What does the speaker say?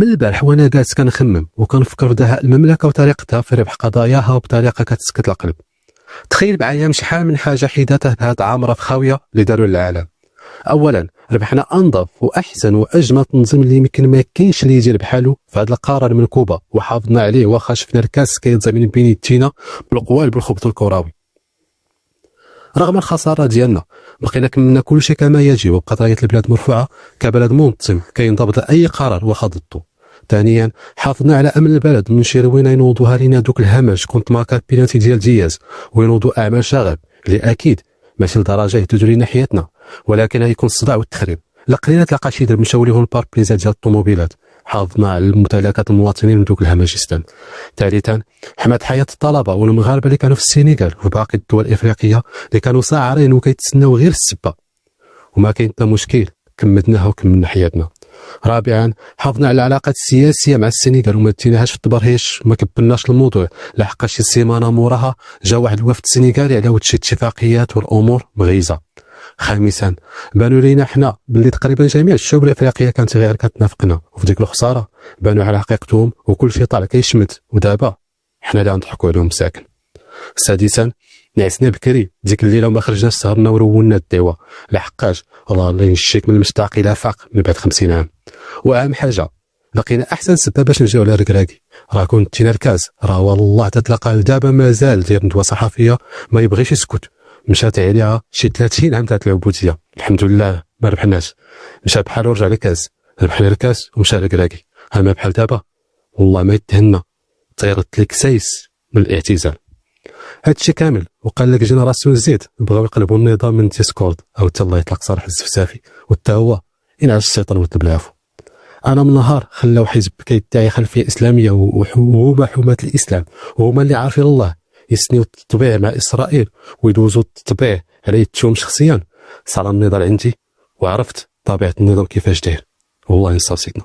من البارح وانا جالس كنخمم وكنفكر في دهاء المملكه وطريقتها في ربح قضاياها وبطريقه كتسكت القلب. تخيل معايا شحال من حاجه حيداتها هاد العامره في خاويه اللي داروا للعالم. اولا ربحنا انظف واحسن واجمل تنظيم اللي يمكن ما كاينش اللي يدير بحاله في هذا القرار المنكوبه، وحافظنا عليه واخا شفنا الكاس كيتزا من بين يدينا بالقوال بالخبط الكروي. رغم الخساره ديالنا بقينا كملنا كل شيء كما يجب، وبقضايا البلاد مرفوعه كبلد منظم كينضبط اي قرار واخا ضده. ثانيا حافظنا على امن البلد من شيروين ينوضوها لينا دوك الهمج كنت ماركات بيناتي ديال دياز، وينوضوا اعمال شغب اللي اكيد ماشي لدرجه يهددوا لينا حياتنا، ولكن غيكون الصداع والتخريب. لا قليله تلقى شي درب مشاو ليهم البارك بليزا ديال الطوموبيلات. حافظنا على ممتلكات المواطنين من دوك الهمجستان. ثالثا حماة حياه الطلبه والمغاربه اللي كانوا في السنغال وفي باقي الدول الافريقيه اللي كانوا ساعرين وكيتسناو غير السبه، وما كاين حتى مشكل كمدناها وكملنا حياتنا. رابعا حافظنا على العلاقات السياسيه مع السنغال وما ديناهاش في التبرهيش وما كبرناش الموضوع، لحقاش شي سيمانه موراها جا واحد الوفد سنغالي على ود شي اتفاقيات والامور مغيزه. خامسا بانوا لينا حنا باللي تقريبا جميع الشعوب الافريقيه كانت غير كتنافقنا، وفي ديك الخساره بانوا على حقيقتهم وكل شيء طالع كيشمت، ودابا حنا اللي غنضحكوا عليهم ساكن. سادسا نعسنا بكري ديك الليله وما خرجناش سهرنا ورولنا الدواء، لحقاش الله ينشيك من المشتاق الى فاق من بعد 50 عام. واهم حاجه لقينا احسن سبب باش نجيو على ركراكي، راه كون دينا الكاس راه والله تتلقى دابا مازال داير ندوه صحفيه ما يبغيش يسكت. مشات عليها شي 30 عام تاع العبوديه، الحمد لله ما ربحناش، مشى بحال ورجع للكاس، ربحنا الكاس ومشى ركراكي. ها ما بحال دابا والله ما يتهنى طيرت لك سايس من الاعتزال. هادشي كامل وقال لك جينيراسيون زيد بغاو يقلبوا النظام من ديسكورد او حتى الله يطلق صالح الزفسافي، وحتى هو ينعس الشيطان ويطلب العفو. انا من نهار خلاو حزب كيدعي خلفيه اسلاميه وهما حماة الاسلام وهما اللي عارفين الله يسنيو التطبيع مع اسرائيل ويدوزوا التطبيع على يدهم شخصيا، صار النضال عندي وعرفت طبيعه النظام كيفاش داير. والله ينصر سيدنا.